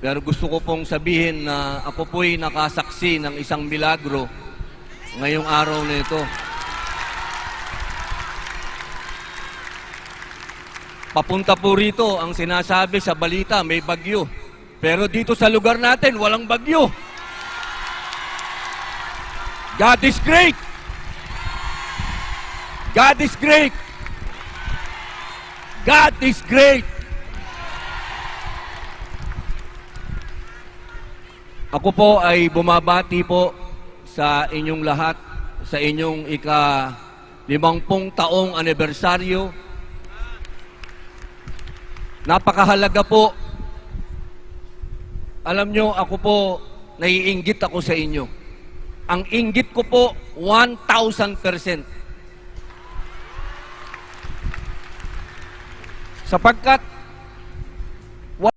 Pero gusto ko pong sabihin na ako po'y nakasaksi ng isang milagro ngayong araw na ito. Papunta po rito ang sinasabi sa balita, may bagyo. Pero dito sa lugar natin, walang bagyo. God is great! God is great! God is great! Ako po ay bumabati po sa inyong lahat, sa inyong ika-50 taong anibersaryo. Napakahalaga po. Alam nyo, ako po, naiinggit ako sa inyo. Ang inggit ko po, 1,000%. Sapagkat